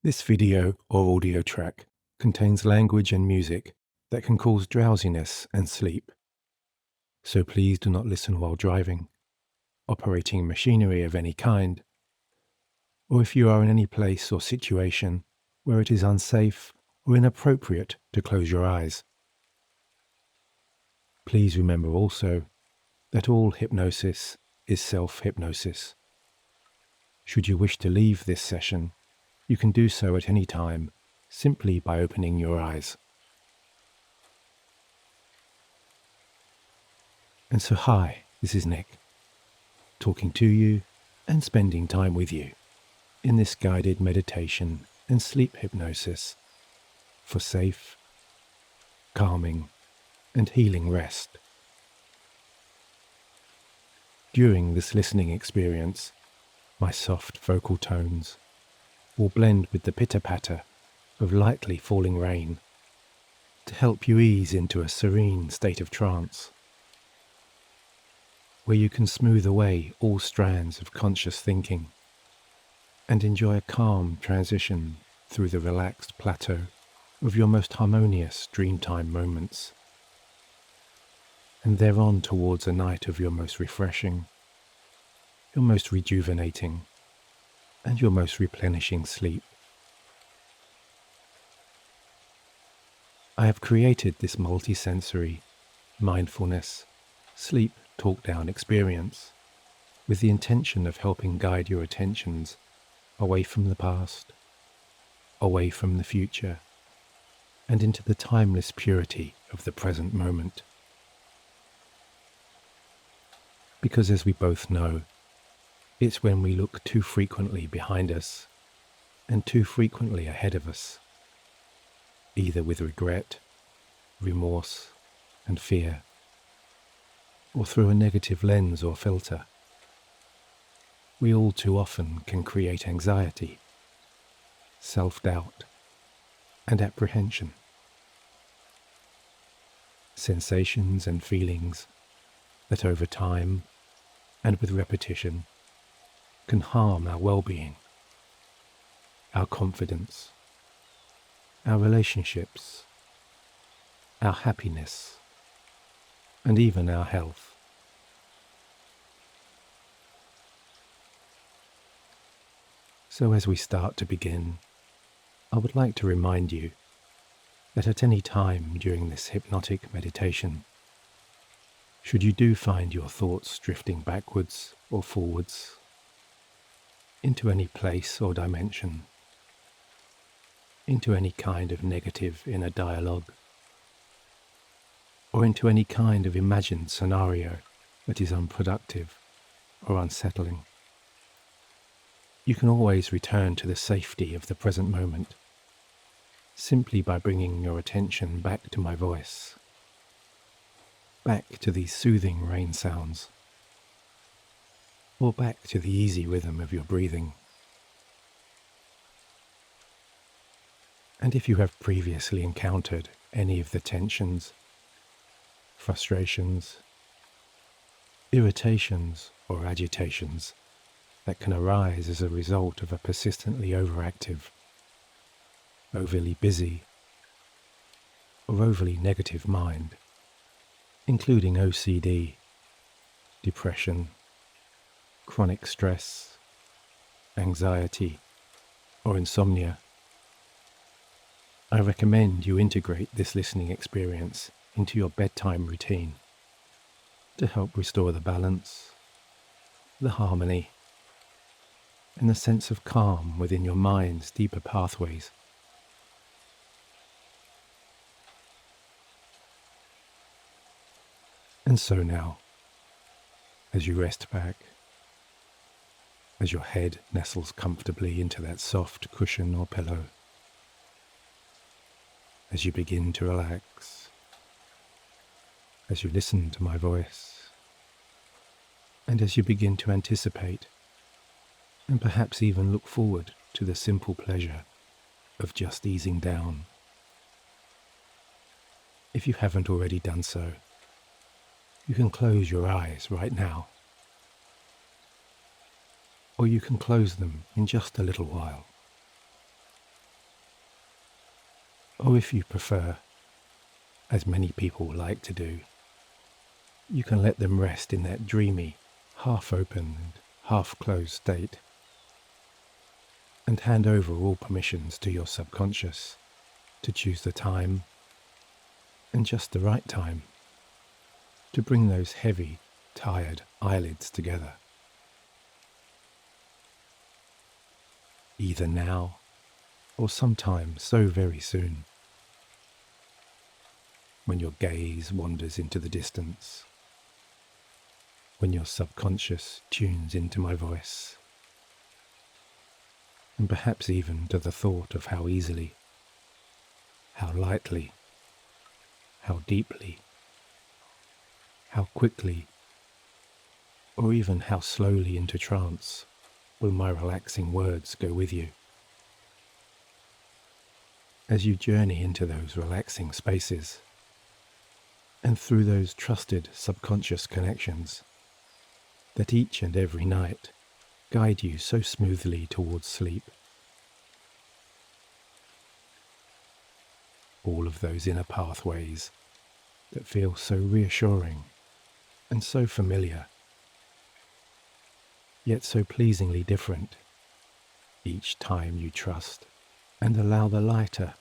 This video or audio track contains language and music that can cause drowsiness and sleep. So please do not listen while driving, operating machinery of any kind, or if you are in any place or situation where it is unsafe or inappropriate to close your eyes. Please remember also that all hypnosis is self-hypnosis. Should you wish to leave this session, you can do so at any time simply by opening your eyes. And so hi, this is Nick, talking to you and spending time with you in this guided meditation and sleep hypnosis for safe, calming and healing rest. During this listening experience, my soft vocal tones will blend with the pitter-patter of lightly falling rain to help you ease into a serene state of trance, where you can smooth away all strands of conscious thinking and enjoy a calm transition through the relaxed plateau of your most harmonious dreamtime moments, and thereon towards a night of your most refreshing, your most rejuvenating, and your most replenishing sleep. I have created this multi-sensory, mindfulness, sleep talk-down experience with the intention of helping guide your attentions away from the past, away from the future, and into the timeless purity of the present moment. Because as we both know, it's when we look too frequently behind us and too frequently ahead of us, either with regret, remorse, and fear, or through a negative lens or filter, we all too often can create anxiety, self-doubt, and apprehension. Sensations and feelings that over time and with repetition can harm our well-being, our confidence, our relationships, our happiness, and even our health. So as we start to begin, I would like to remind you that at any time during this hypnotic meditation, should you do find your thoughts drifting backwards or forwards into any place or dimension, into any kind of negative inner dialogue, or into any kind of imagined scenario that is unproductive or unsettling, you can always return to the safety of the present moment simply by bringing your attention back to my voice, back to these soothing rain sounds, or back to the easy rhythm of your breathing. And if you have previously encountered any of the tensions, frustrations, irritations, or agitations that can arise as a result of a persistently overactive, overly busy, or overly negative mind, including OCD, depression, chronic stress, anxiety, or insomnia, I recommend you integrate this listening experience into your bedtime routine to help restore the balance, the harmony, and the sense of calm within your mind's deeper pathways. And so now, as you rest back, as your head nestles comfortably into that soft cushion or pillow, as you begin to relax, as you listen to my voice, and as you begin to anticipate and perhaps even look forward to the simple pleasure of just easing down. If you haven't already done so, you can close your eyes right now, or you can close them in just a little while. Or if you prefer, as many people like to do, you can let them rest in that dreamy, half-open and half-closed state, and hand over all permissions to your subconscious to choose the time, and just the right time, to bring those heavy, tired eyelids together. Either now, or sometime so very soon, when your gaze wanders into the distance, when your subconscious tunes into my voice, and perhaps even to the thought of how easily, how lightly, how deeply, how quickly, or even how slowly into trance will my relaxing words go with you. As you journey into those relaxing spaces, and through those trusted subconscious connections that each and every night guide you so smoothly towards sleep. All of those inner pathways that feel so reassuring and so familiar, yet so pleasingly different each time you trust and allow the lighter,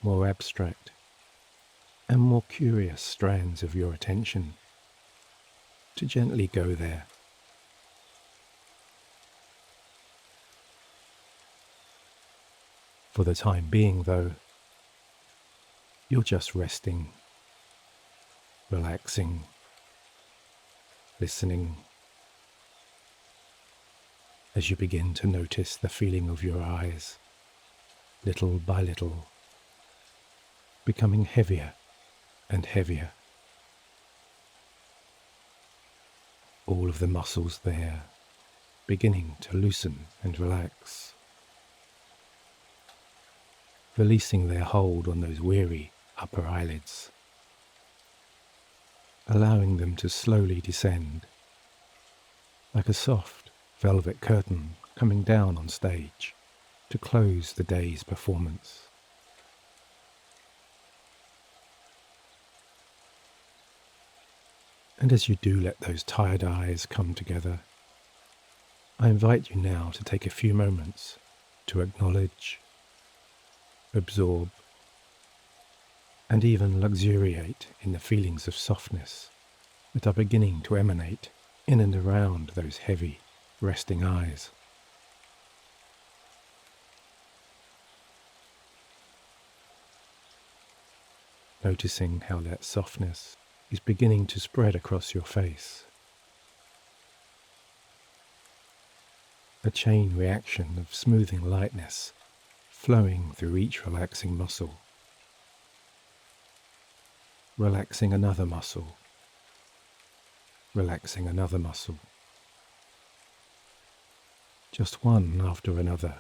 more abstract, and more curious strands of your attention to gently go there. For the time being, though, you're just resting, relaxing, listening, as you begin to notice the feeling of your eyes, little by little, becoming heavier and heavier. All of the muscles there beginning to loosen and relax, releasing their hold on those weary upper eyelids, allowing them to slowly descend like a soft velvet curtain coming down on stage to close the day's performance. And as you do let those tired eyes come together, I invite you now to take a few moments to acknowledge, absorb, and even luxuriate in the feelings of softness that are beginning to emanate in and around those heavy, resting eyes. Noticing how that softness is beginning to spread across your face. A chain reaction of smoothing lightness flowing through each relaxing muscle. Relaxing another muscle. Relaxing another muscle. Just one after another.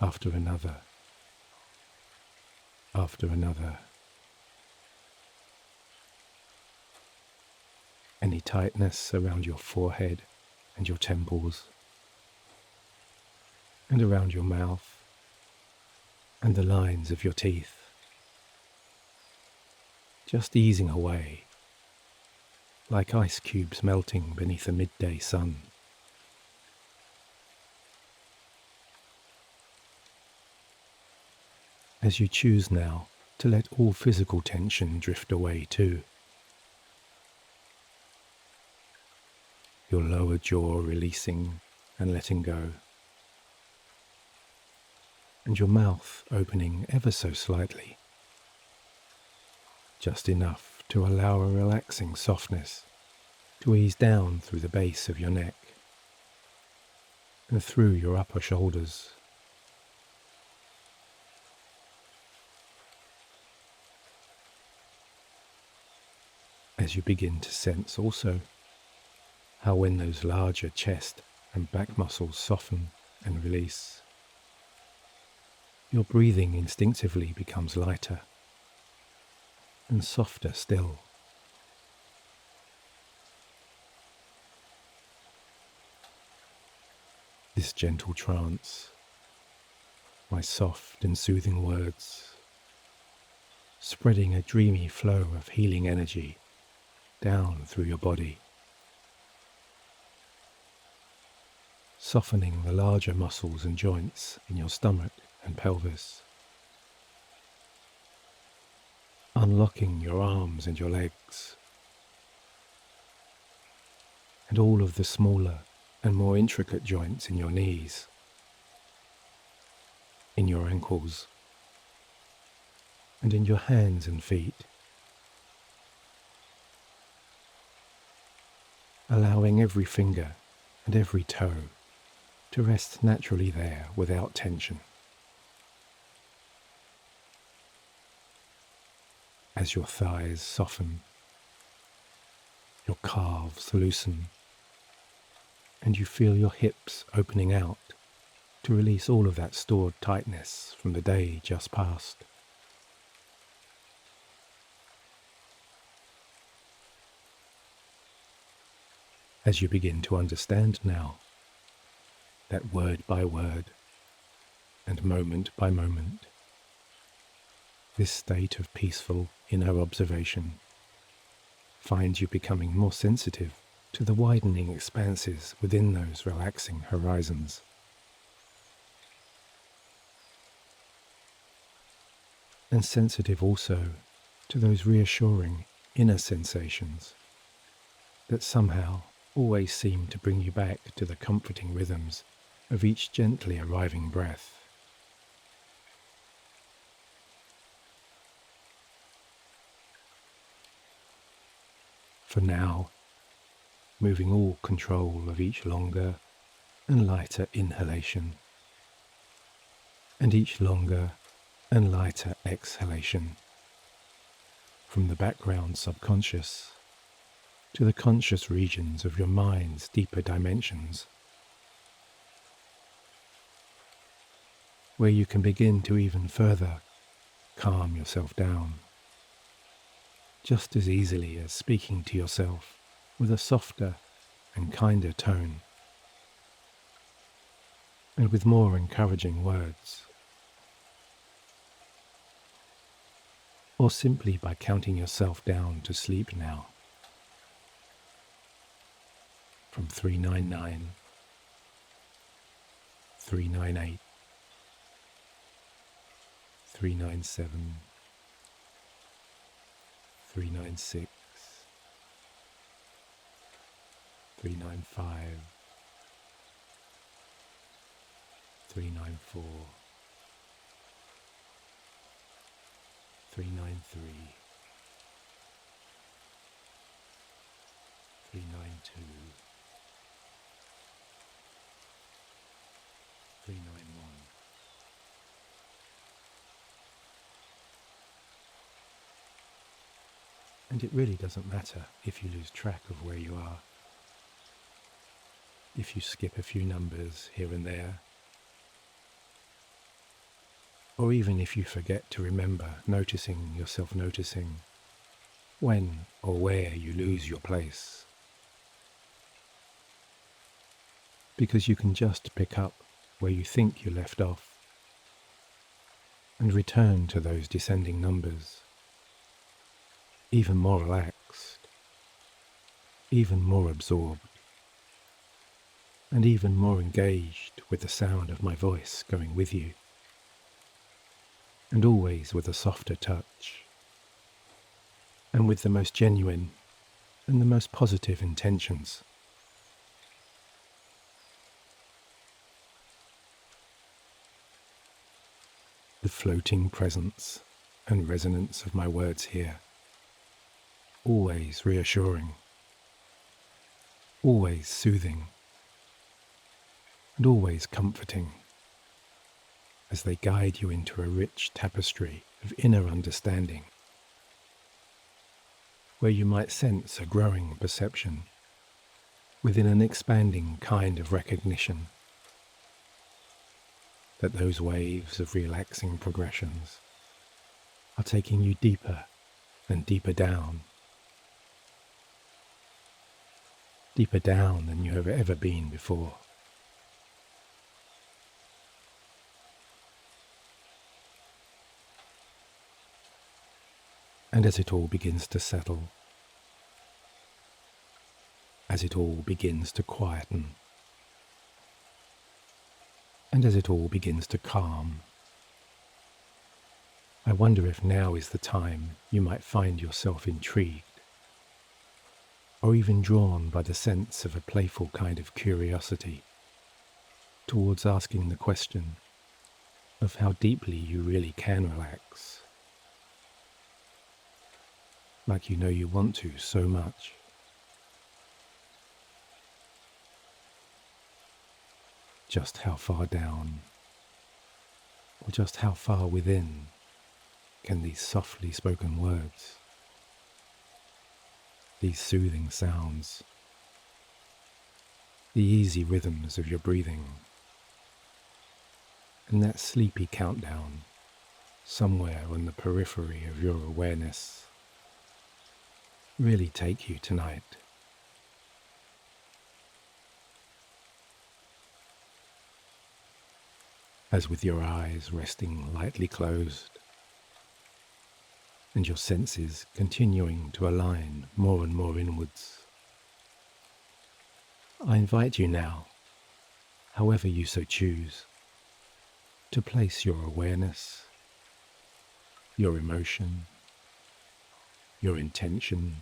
After another. After another. Any tightness around your forehead and your temples, and around your mouth, and the lines of your teeth, just easing away, like ice cubes melting beneath a midday sun. As you choose now to let all physical tension drift away too, your lower jaw releasing and letting go, and your mouth opening ever so slightly, just enough to allow a relaxing softness to ease down through the base of your neck and through your upper shoulders. As you begin to sense also how when those larger chest and back muscles soften and release, your breathing instinctively becomes lighter and softer still. This gentle trance my soft and soothing words, spreading a dreamy flow of healing energy down through your body, softening the larger muscles and joints in your stomach and pelvis, unlocking your arms and your legs, and all of the smaller and more intricate joints in your knees, in your ankles, and in your hands and feet, allowing every finger and every toe to rest naturally there without tension. As your thighs soften, your calves loosen, and you feel your hips opening out to release all of that stored tightness from the day just past. As you begin to understand now that word by word and moment by moment, this state of peaceful inner observation finds you becoming more sensitive to the widening expanses within those relaxing horizons. And sensitive also to those reassuring inner sensations that somehow always seem to bring you back to the comforting rhythms of each gently arriving breath. For now, moving all control of each longer and lighter inhalation, and each longer and lighter exhalation, from the background subconscious to the conscious regions of your mind's deeper dimensions, where you can begin to even further calm yourself down, just as easily as speaking to yourself with a softer and kinder tone, and with more encouraging words, or simply by counting yourself down to sleep now, from 399, 398, 397, 396, 395, 394, 393, 392, 391. And it really doesn't matter if you lose track of where you are, if you skip a few numbers here and there, or even if you forget to remember noticing yourself noticing when or where you lose your place. Because you can just pick up where you think you left off and return to those descending numbers, even more relaxed, even more absorbed, and even more engaged with the sound of my voice going with you, and always with a softer touch, and with the most genuine and the most positive intentions. The floating presence and resonance of my words here, always reassuring, always soothing, and always comforting, as they guide you into a rich tapestry of inner understanding, where you might sense a growing perception within an expanding kind of recognition that those waves of relaxing progressions are taking you deeper and deeper down than you have ever been before. And as it all begins to settle, as it all begins to quieten, and as it all begins to calm, I wonder if now is the time you might find yourself intrigued, or even drawn by the sense of a playful kind of curiosity towards asking the question of how deeply you really can relax, like you know you want to so much. Just how far down, or just how far within, can these softly spoken words, these soothing sounds, the easy rhythms of your breathing, and that sleepy countdown somewhere on the periphery of your awareness really take you tonight? As with your eyes resting lightly closed, and your senses continuing to align more and more inwards, I invite you now, however you so choose, to place your awareness, your emotion, your intention,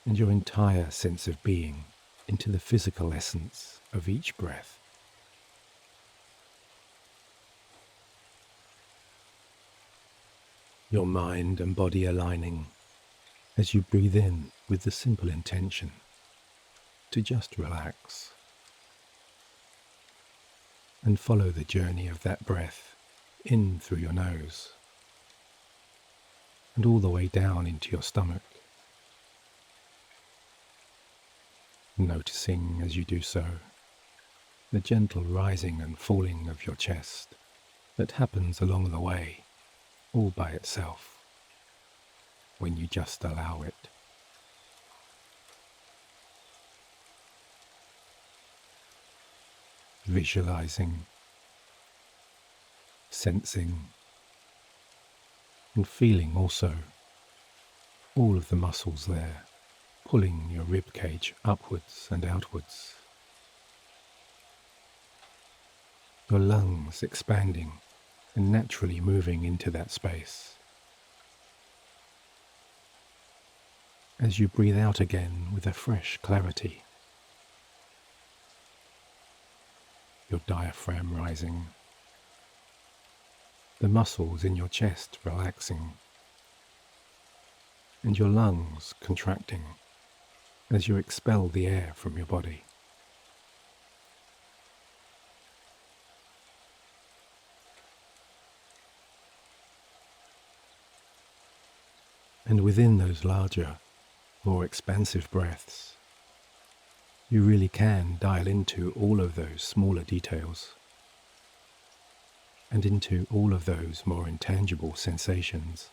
and your entire sense of being into the physical essence of each breath. Your mind and body aligning as you breathe in with the simple intention to just relax, and follow the journey of that breath in through your nose and all the way down into your stomach, noticing as you do so the gentle rising and falling of your chest that happens along the way all by itself when you just allow it. Visualizing, sensing, and feeling also all of the muscles there pulling your rib cage upwards and outwards, your lungs expanding and naturally moving into that space. As you breathe out again with a fresh clarity, your diaphragm rising, the muscles in your chest relaxing, and your lungs contracting as you expel the air from your body. And within those larger, more expansive breaths, you really can dial into all of those smaller details and into all of those more intangible sensations.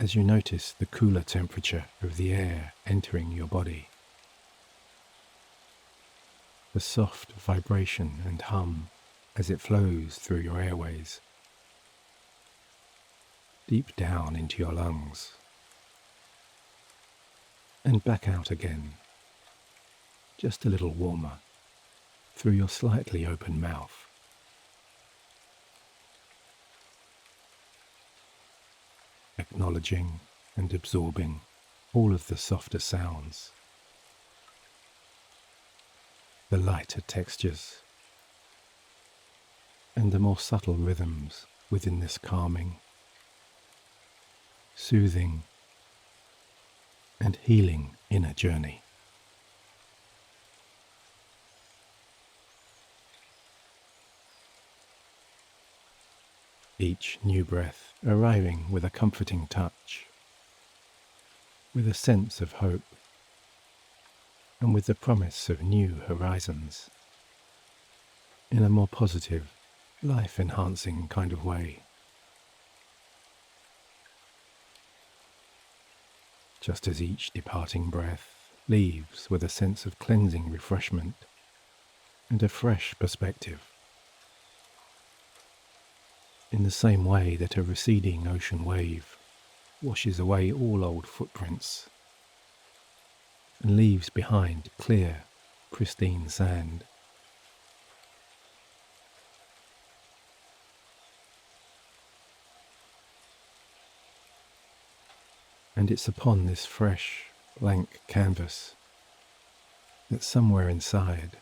As you notice the cooler temperature of the air entering your body, the soft vibration and hum as it flows through your airways, deep down into your lungs, and back out again, just a little warmer, through your slightly open mouth. Acknowledging and absorbing all of the softer sounds, the lighter textures, and the more subtle rhythms within this calming, soothing, and healing inner journey. Each new breath arriving with a comforting touch, with a sense of hope, and with the promise of new horizons, in a more positive, life-enhancing kind of way. Just as each departing breath leaves with a sense of cleansing refreshment and a fresh perspective. in the same way that a receding ocean wave washes away all old footprints and leaves behind clear, pristine sand. And it's upon this fresh, blank canvas that somewhere inside,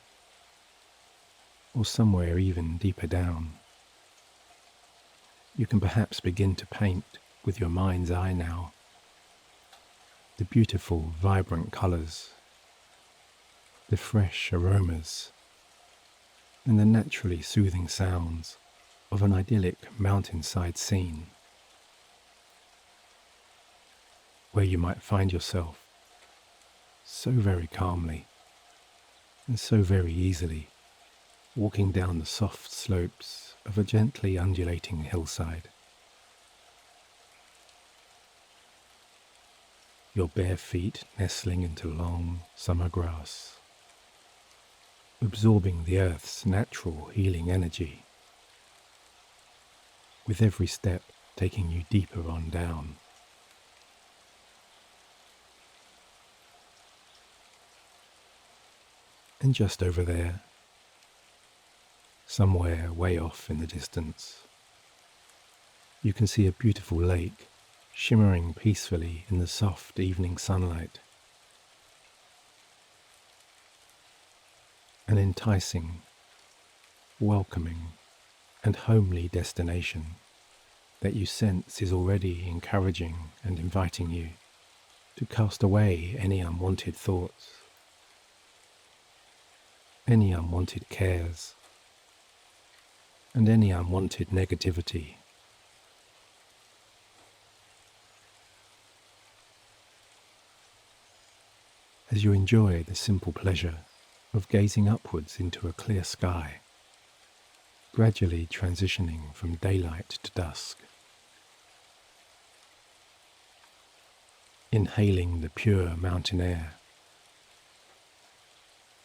or somewhere even deeper down, you can perhaps begin to paint with your mind's eye now the beautiful, vibrant colours, the fresh aromas, and the naturally soothing sounds of an idyllic mountainside scene, where you might find yourself so very calmly and so very easily walking down the soft slopes of a gently undulating hillside. Your bare feet nestling into long summer grass, absorbing the earth's natural healing energy, with every step taking you deeper on down. And just over there, somewhere way off in the distance, you can see a beautiful lake shimmering peacefully in the soft evening sunlight. An enticing, welcoming, and homely destination that you sense is already encouraging and inviting you to cast away any unwanted thoughts, any unwanted cares, and any unwanted negativity. As you enjoy the simple pleasure of gazing upwards into a clear sky, gradually transitioning from daylight to dusk, inhaling the pure mountain air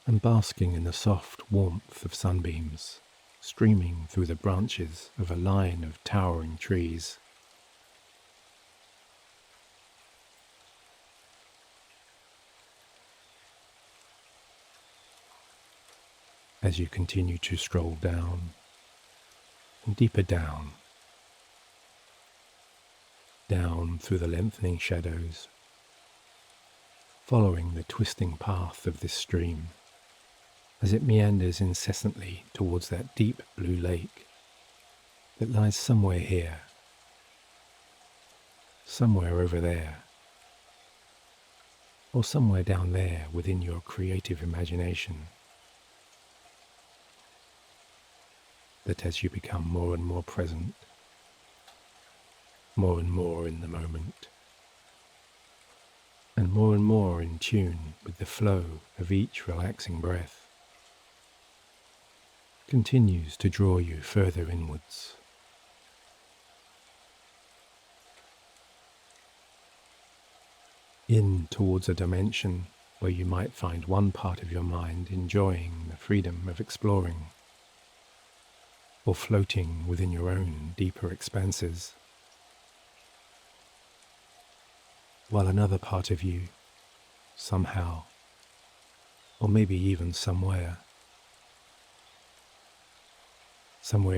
and basking in the soft warmth of sunbeams streaming through the branches of a line of towering trees. As you continue to stroll down and deeper down, down through the lengthening shadows, following the twisting path of this stream as it meanders incessantly towards that deep blue lake that lies somewhere here, somewhere over there, or somewhere down there within your creative imagination. That as you become more and more present, more and more in the moment, and more in tune with the flow of each relaxing breath, continues to draw you further inwards. In towards a dimension where you might find one part of your mind enjoying the freedom of exploring, or floating within your own deeper expanses, while another part of you, somehow, or maybe even somewhere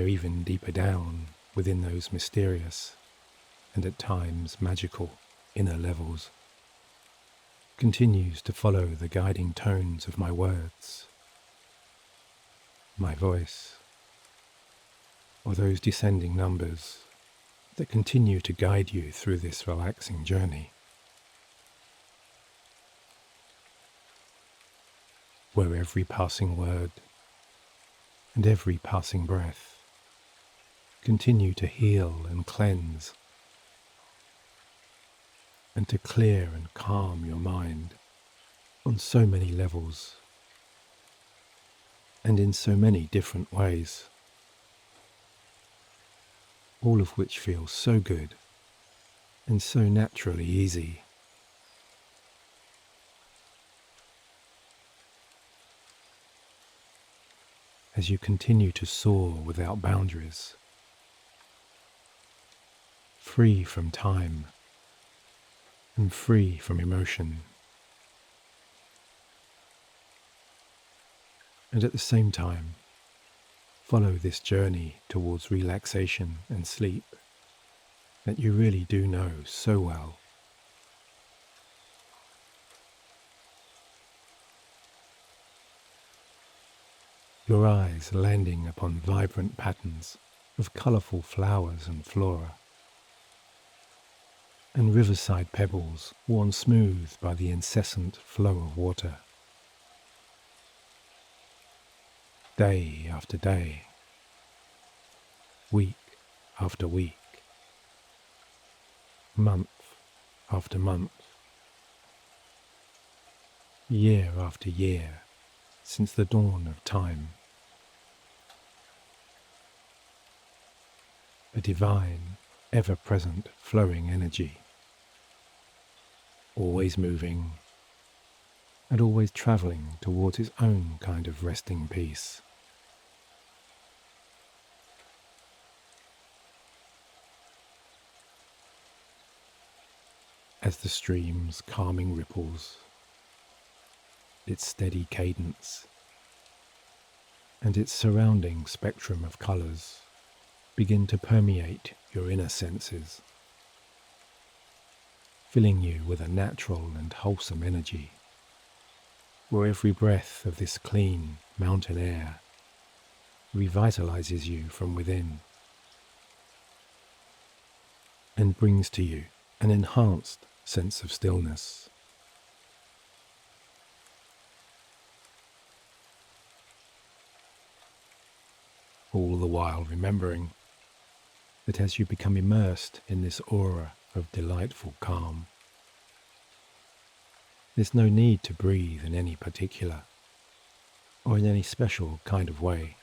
even deeper down within those mysterious and at times magical inner levels, continues to follow the guiding tones of my words, my voice, or those descending numbers that continue to guide you through this relaxing journey, where every passing word and every passing breath continue to heal and cleanse, and to clear and calm your mind on so many levels and in so many different ways, all of which feel so good and so naturally easy. As you continue to soar without boundaries, free from time and free from emotion. And at the same time, follow this journey towards relaxation and sleep that you really do know so well. Your eyes landing upon vibrant patterns of colourful flowers and flora, and riverside pebbles worn smooth by the incessant flow of water. Day after day, week after week, month after month, year after year, since the dawn of time. A divine, ever-present flowing energy, always moving and always travelling towards its own kind of resting peace. As the stream's calming ripples, its steady cadence, and its surrounding spectrum of colours begin to permeate your inner senses, filling you with a natural and wholesome energy, where every breath of this clean mountain air revitalizes you from within and brings to you an enhanced sense of stillness. All the while remembering that as you become immersed in this aura of delightful calm, there's no need to breathe in any particular or in any special kind of way.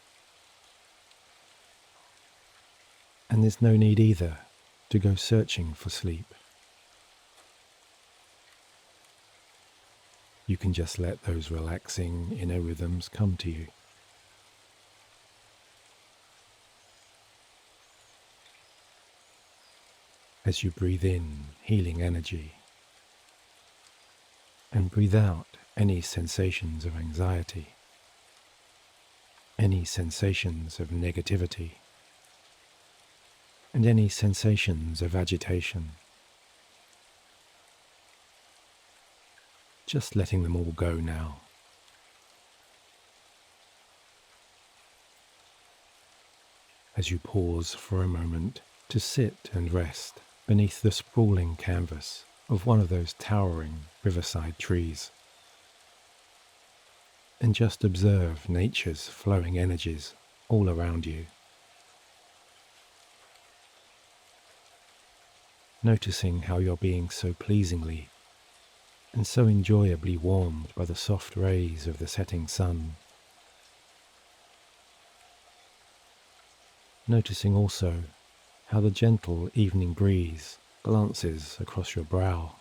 And there's no need either to go searching for sleep. You can just let those relaxing inner rhythms come to you. As you breathe in healing energy and breathe out any sensations of anxiety, any sensations of negativity, and any sensations of agitation, just letting them all go now. As you pause for a moment to sit and rest beneath the sprawling canvas of one of those towering riverside trees, and just observe nature's flowing energies all around you. Noticing how you're being so pleasingly and so enjoyably warmed by the soft rays of the setting sun. Noticing also how the gentle evening breeze glances across your brow,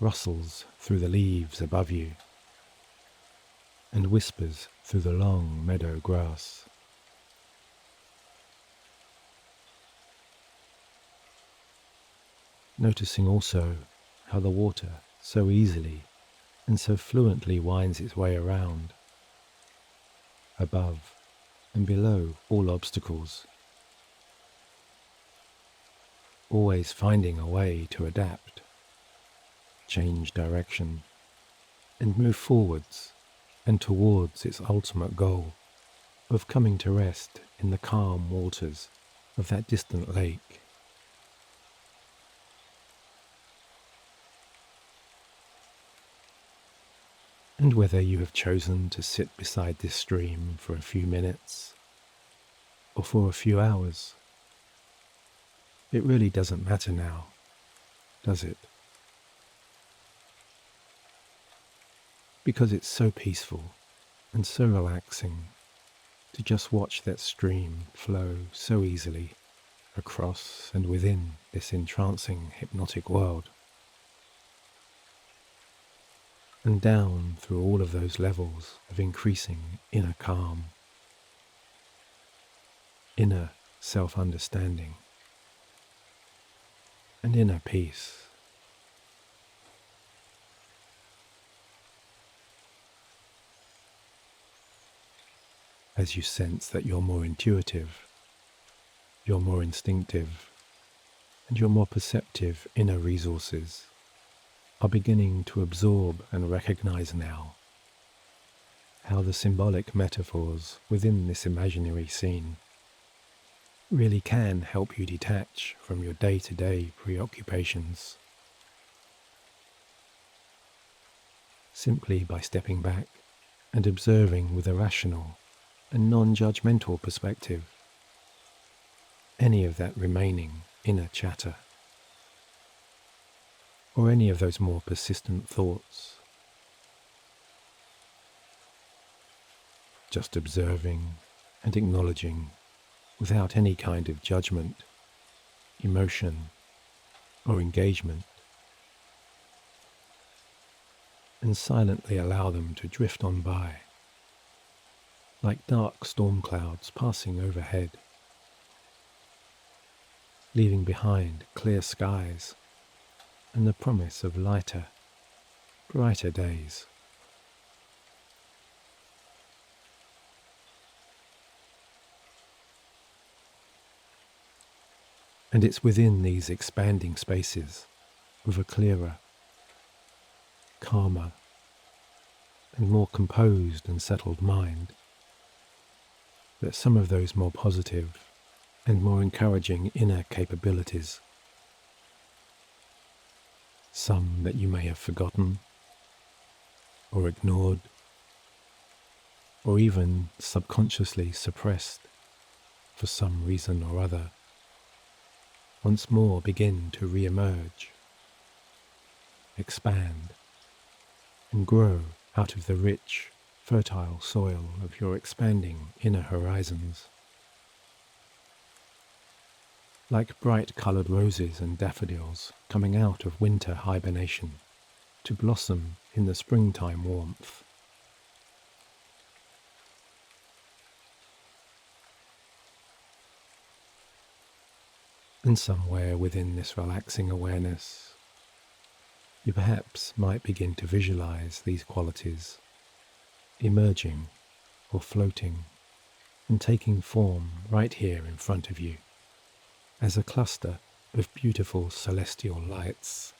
rustles through the leaves above you, and whispers through the long meadow grass. Noticing also how the water so easily and so fluently winds its way around, above and below all obstacles, always finding a way to adapt, change direction, and move forwards and towards its ultimate goal of coming to rest in the calm waters of that distant lake. And whether you have chosen to sit beside this stream for a few minutes or for a few hours, it really doesn't matter now, does it? Because it's so peaceful and so relaxing to just watch that stream flow so easily across and within this entrancing hypnotic world, and down through all of those levels of increasing inner calm, inner self-understanding, and inner peace. As you sense that you're more intuitive, you're more instinctive, and your more perceptive inner resources are beginning to absorb and recognize now how the symbolic metaphors within this imaginary scene really can help you detach from your day-to-day preoccupations, simply by stepping back and observing with a rational and non-judgmental perspective any of that remaining inner chatter, or any of those more persistent thoughts. Just observing and acknowledging without any kind of judgment, emotion, or engagement, and silently allow them to drift on by, like dark storm clouds passing overhead, leaving behind clear skies and the promise of lighter, brighter days. And it's within these expanding spaces, with a clearer, calmer, and more composed and settled mind, that some of those more positive and more encouraging inner capabilities, some that you may have forgotten or ignored or even subconsciously suppressed for some reason or other, once more begin to re-emerge, expand, and grow out of the rich, fertile soil of your expanding inner horizons. Like bright-coloured roses and daffodils coming out of winter hibernation to blossom in the springtime warmth. And somewhere within this relaxing awareness, you perhaps might begin to visualize these qualities emerging or floating and taking form right here in front of you as a cluster of beautiful celestial lights.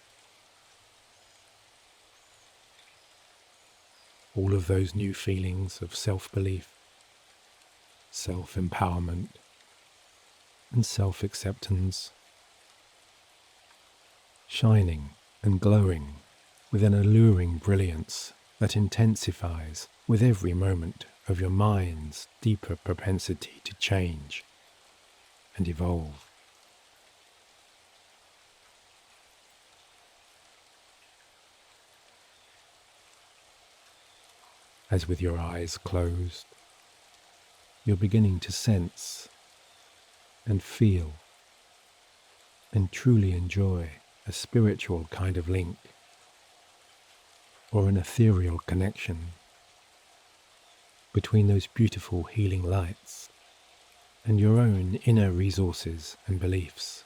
All of those new feelings of self-belief, self-empowerment, and self-acceptance, shining and glowing with an alluring brilliance that intensifies with every moment of your mind's deeper propensity to change and evolve. As with your eyes closed, you're beginning to sense and feel and truly enjoy a spiritual kind of link or an ethereal connection between those beautiful healing lights and your own inner resources and beliefs.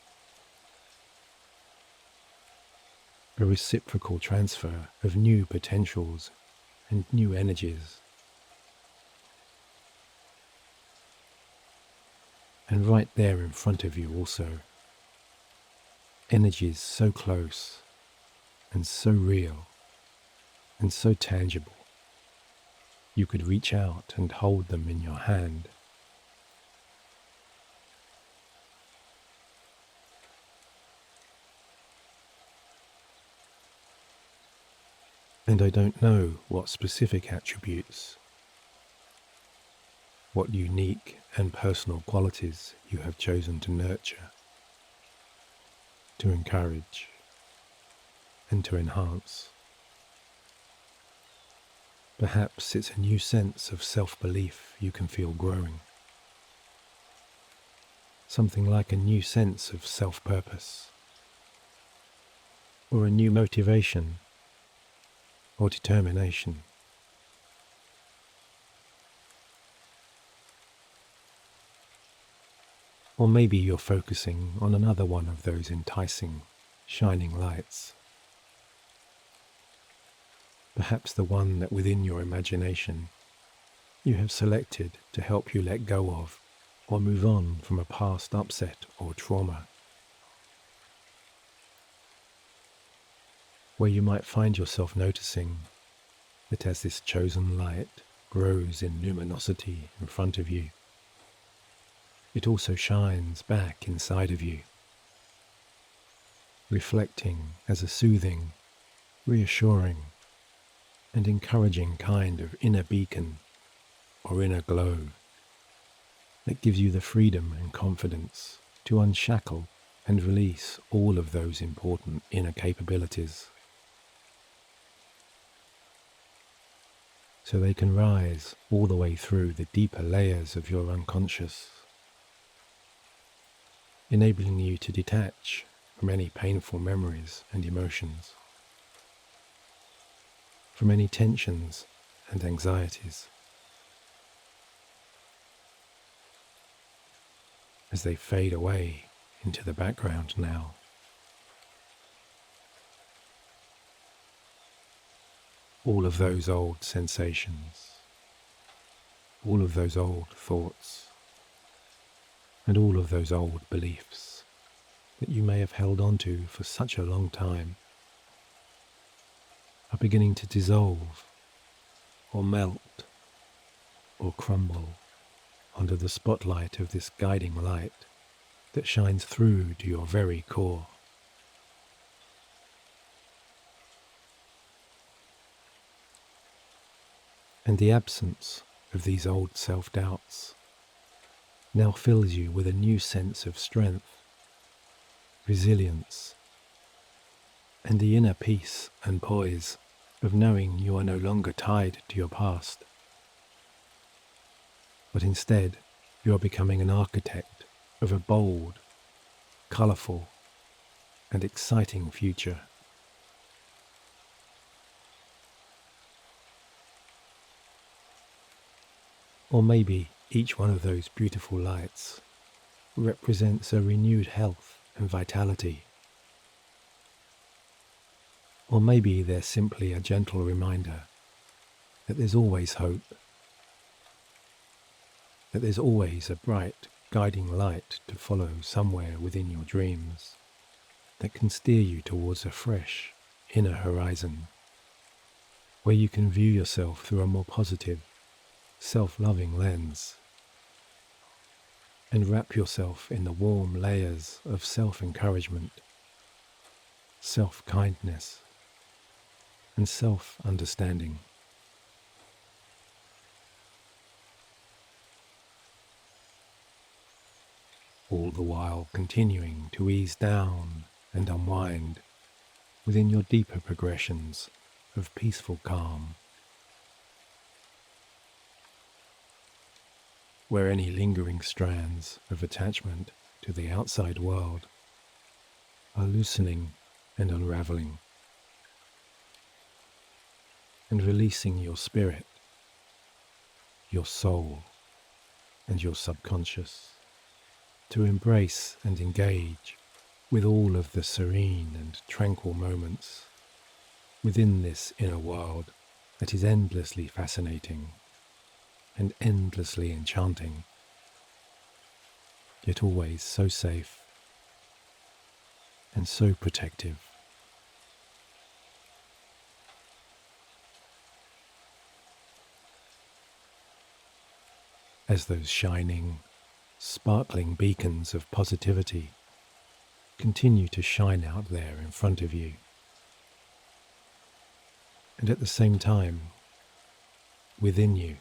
A reciprocal transfer of new potentials and new energies. And right there in front of you also, energies so close and so real and so tangible, you could reach out and hold them in your hand. And I don't know what specific attributes, what unique and personal qualities you have chosen to nurture, to encourage, and to enhance. Perhaps it's a new sense of self-belief you can feel growing. Something like a new sense of self-purpose, or a new motivation or determination. Or maybe you're focusing on another one of those enticing shining lights. Perhaps the one that within your imagination you have selected to help you let go of or move on from a past upset or trauma, where you might find yourself noticing that as this chosen light grows in luminosity in front of you, it also shines back inside of you, reflecting as a soothing, reassuring, and encouraging kind of inner beacon or inner glow that gives you the freedom and confidence to unshackle and release all of those important inner capabilities, so they can rise all the way through the deeper layers of your unconscious, enabling you to detach from any painful memories and emotions, from any tensions and anxieties, as they fade away into the background now. All of those old sensations, all of those old thoughts, and all of those old beliefs that you may have held on to for such a long time are beginning to dissolve or melt or crumble under the spotlight of this guiding light that shines through to your very core. And the absence of these old self-doubts now fills you with a new sense of strength, resilience, and the inner peace and poise of knowing you are no longer tied to your past, but instead you are becoming an architect of a bold, colourful, and exciting future. Or maybe each one of those beautiful lights represents a renewed health and vitality. Or maybe they're simply a gentle reminder that there's always hope, that there's always a bright, guiding light to follow somewhere within your dreams that can steer you towards a fresh, inner horizon, where you can view yourself through a more positive, self-loving lens, and wrap yourself in the warm layers of self-encouragement, self-kindness, and self-understanding. All the while continuing to ease down and unwind within your deeper progressions of peaceful calm, where any lingering strands of attachment to the outside world are loosening and unraveling, and releasing your spirit, your soul, and your subconscious to embrace and engage with all of the serene and tranquil moments within this inner world that is endlessly fascinating and endlessly enchanting, yet always so safe and so protective. As those shining, sparkling beacons of positivity continue to shine out there in front of you, and at the same time, within you,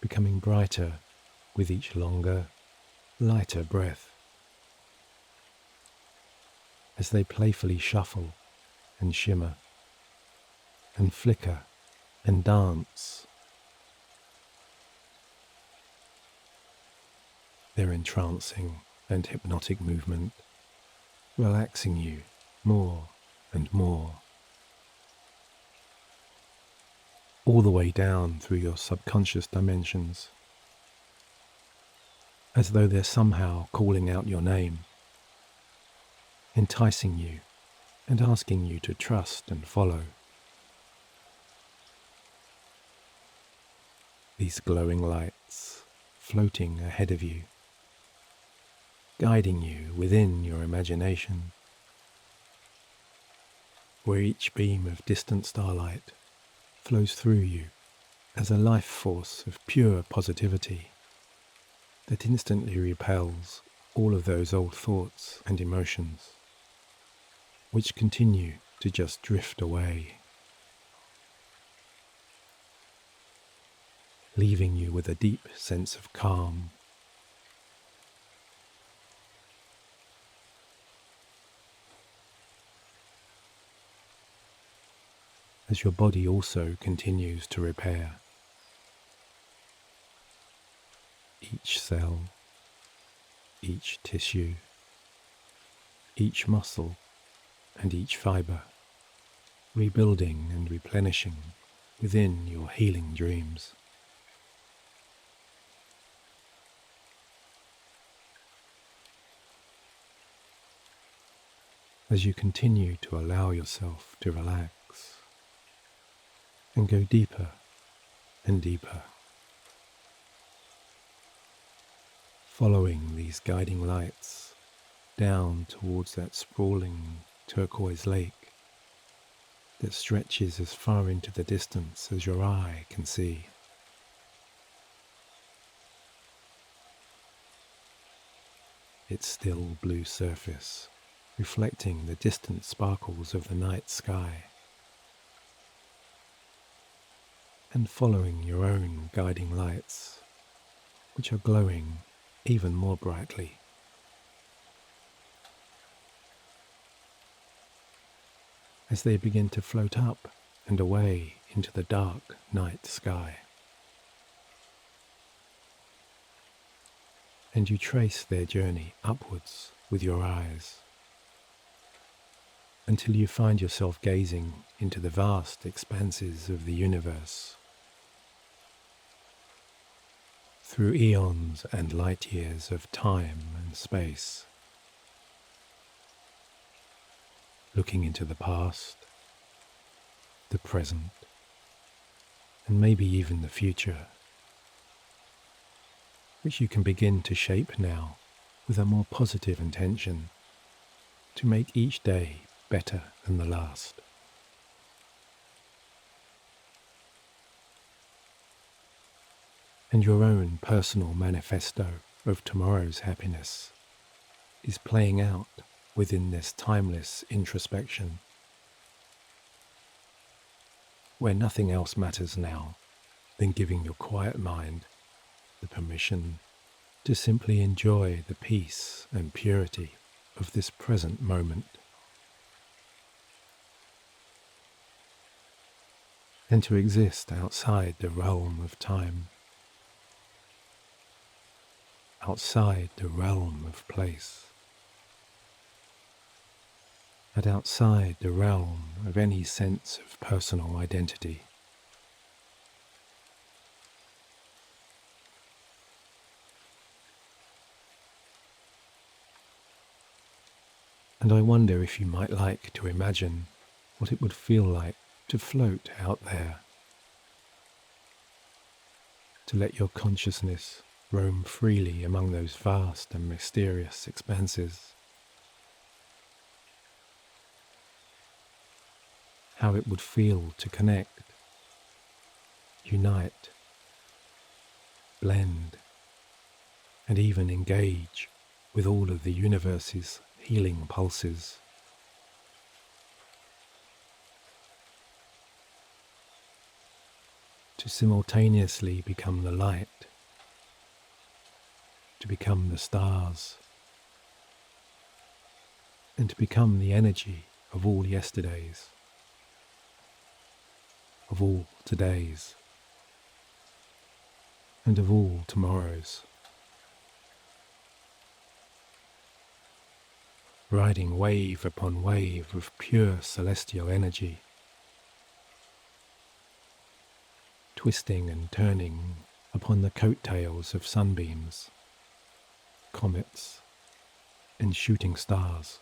becoming brighter with each longer, lighter breath, as they playfully shuffle and shimmer and flicker and dance. Their entrancing and hypnotic movement, relaxing you more and more, all the way down through your subconscious dimensions, as though they're somehow calling out your name enticing you and asking you to trust and follow. These glowing lights floating ahead of you, guiding you within your imagination, where each beam of distant starlight flows through you as a life force of pure positivity that instantly repels all of those old thoughts and emotions, which continue to just drift away, leaving you with a deep sense of calm. As your body also continues to repair. Each cell, each tissue, each muscle, and each fiber, rebuilding and replenishing within your healing dreams. As you continue to allow yourself to relax and go deeper and deeper, following these guiding lights down towards that sprawling turquoise lake that stretches as far into the distance as your eye can see. Its still blue surface reflecting the distant sparkles of the night sky, and following your own guiding lights, which are glowing even more brightly. As they begin to float up and away into the dark night sky. And you trace their journey upwards with your eyes, until you find yourself gazing into the vast expanses of the universe, through eons and light years of time and space, looking into the past, the present, and maybe even the future, which you can begin to shape now with a more positive intention to make each day better than the last. And your own personal manifesto of tomorrow's happiness is playing out within this timeless introspection, where nothing else matters now than giving your quiet mind the permission to simply enjoy the peace and purity of this present moment, and to exist outside the realm of time, outside the realm of place, and outside the realm of any sense of personal identity. And I wonder if you might like to imagine what it would feel like to float out there, to let your consciousness roam freely among those vast and mysterious expanses. How it would feel to connect, unite, blend, and even engage with all of the universe's healing pulses. To simultaneously become the light, to become the stars, and to become the energy of all yesterdays, of all todays, and of all tomorrows. Riding wave upon wave of pure celestial energy, twisting and turning upon the coattails of sunbeams, comets, and shooting stars,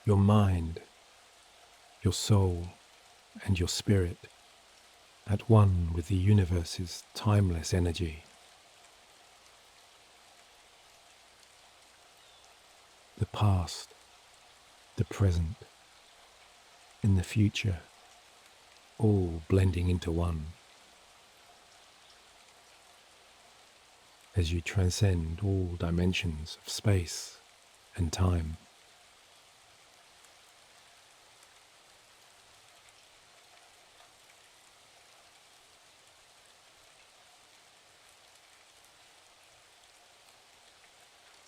your mind, your soul, and your spirit at one with the universe's timeless energy. The past, the present, and the future, all blending into one. As you transcend all dimensions of space and time.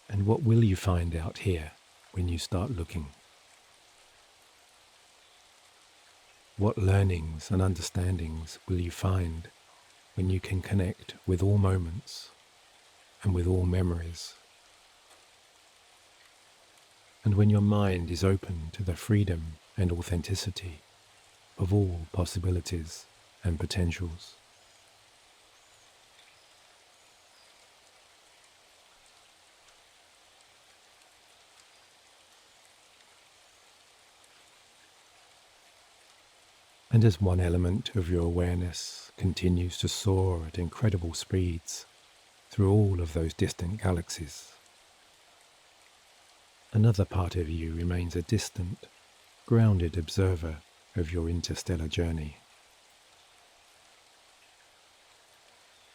And what will you find out here when you start looking? What learnings and understandings will you find when you can connect with all moments and with all memories? And when your mind is open to the freedom and authenticity of all possibilities and potentials. And as one element of your awareness continues to soar at incredible speeds through all of those distant galaxies, another part of you remains a distant, grounded observer of your interstellar journey,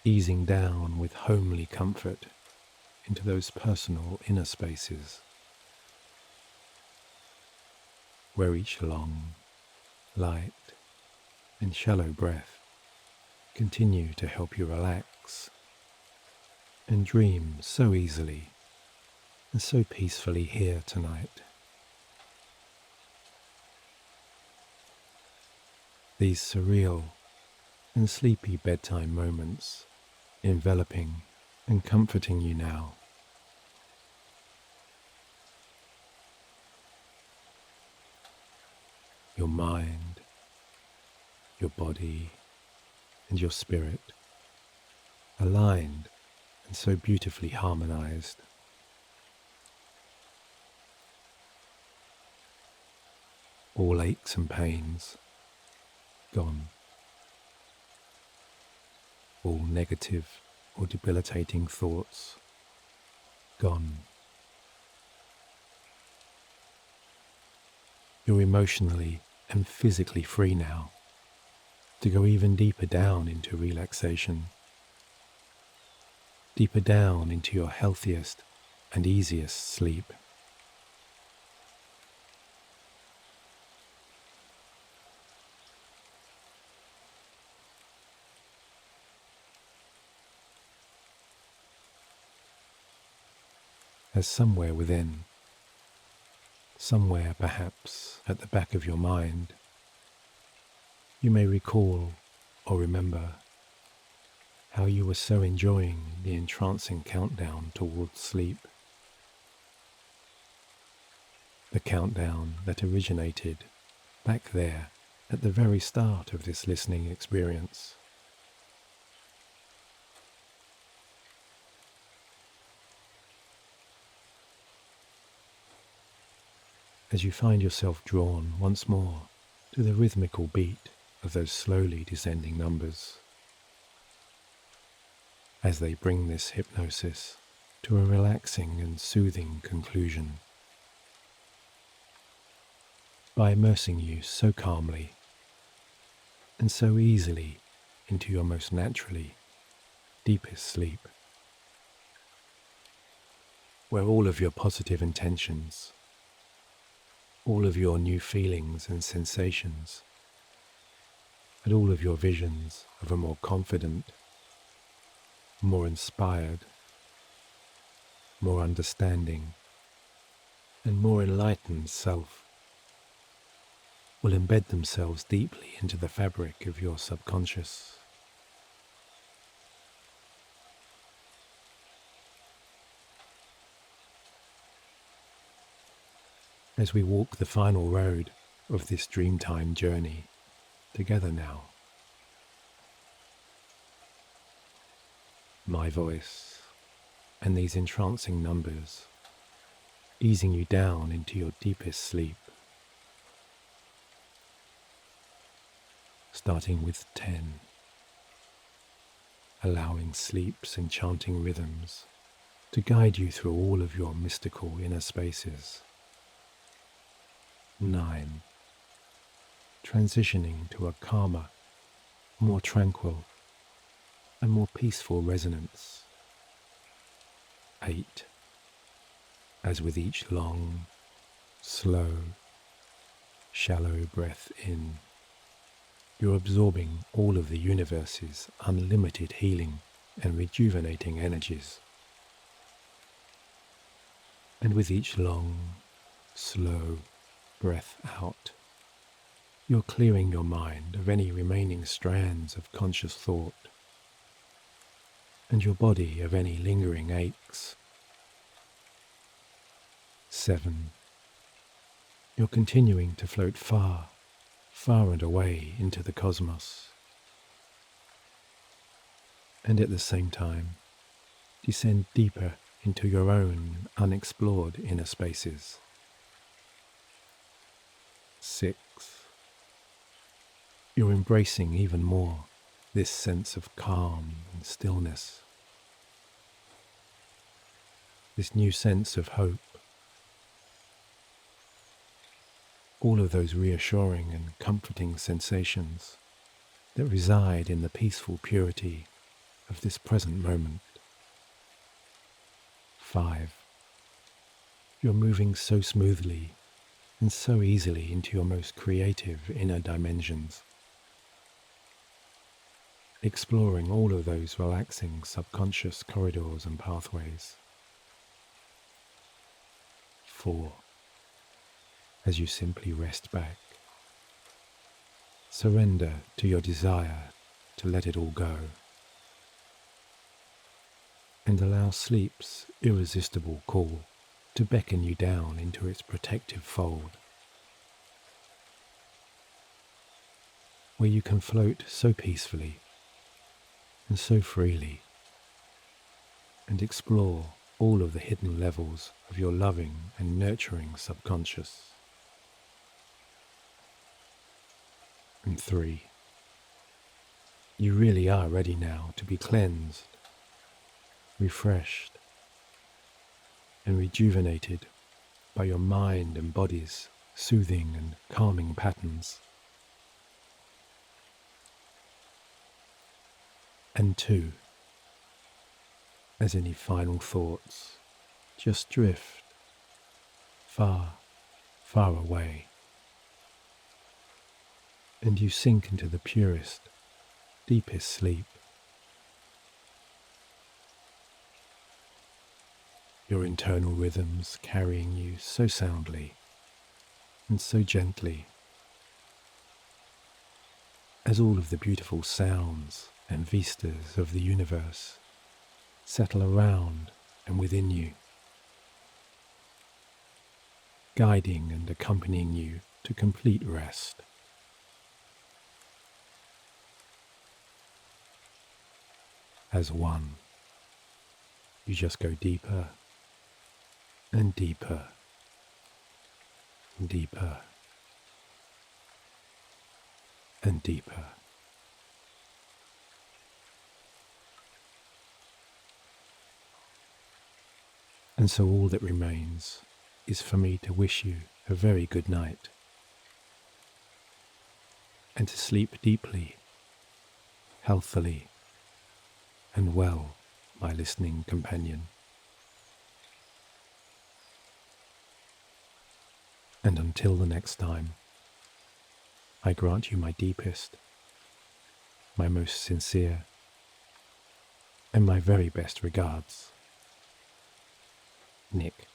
easing down with homely comfort into those personal inner spaces, where each long, light, and shallow breath continue to help you relax and dream so easily and so peacefully here tonight. These surreal and sleepy bedtime moments enveloping and comforting you now. Your mind, your body, and your spirit aligned and so beautifully harmonized. All aches and pains gone. All negative or debilitating thoughts gone. You're emotionally and physically free now to go even deeper down into relaxation, deeper down into your healthiest and easiest sleep. As somewhere within, somewhere perhaps at the back of your mind, you may recall or remember how you were so enjoying the entrancing countdown towards sleep. The countdown that originated back there at the very start of this listening experience. As you find yourself drawn once more to the rhythmical beat of those slowly descending numbers, as they bring this hypnosis to a relaxing and soothing conclusion, by immersing you so calmly and so easily into your most naturally deepest sleep, where all of your positive intentions, all of your new feelings and sensations, and all of your visions of a more confident, more inspired, more understanding, and more enlightened self will embed themselves deeply into the fabric of your subconscious. As we walk the final road of this Dreamtime journey together now, my voice and these entrancing numbers easing you down into your deepest sleep starting with 10, allowing sleep's enchanting rhythms to guide you through all of your mystical inner spaces. 9, transitioning to a calmer, more tranquil, and more peaceful resonance. 8, as with each long, slow, shallow breath in, you're absorbing all of the universe's unlimited healing and rejuvenating energies. And with each long, slow breath out, you're clearing your mind of any remaining strands of conscious thought, and your body of any lingering aches. 7, you're continuing to float far, far and away into the cosmos, and at the same time descend deeper into your own unexplored inner spaces. 6, you're embracing even more this sense of calm and stillness, this new sense of hope, all of those reassuring and comforting sensations that reside in the peaceful purity of this present moment. 5, you're moving so smoothly and so easily into your most creative inner dimensions, exploring all of those relaxing subconscious corridors and pathways. 4, as you simply rest back, surrender to your desire to let it all go, and allow sleep's irresistible call to beckon you down into its protective fold, where you can float so peacefully and so freely, and explore all of the hidden levels of your loving and nurturing subconscious. And 3, you really are ready now to be cleansed, refreshed, and rejuvenated by your mind and body's soothing and calming patterns. And 2, as any final thoughts just drift far, far away, and you sink into the purest, deepest sleep. Your internal rhythms carrying you so soundly and so gently, as all of the beautiful sounds and vistas of the universe settle around and within you, guiding and accompanying you to complete rest. As one, you just go deeper and deeper and deeper and deeper. And so all that remains is for me to wish you a very good night, and to sleep deeply, healthily, and well, my listening companion. And until the next time, I grant you my deepest, my most sincere, and my very best regards. Nick.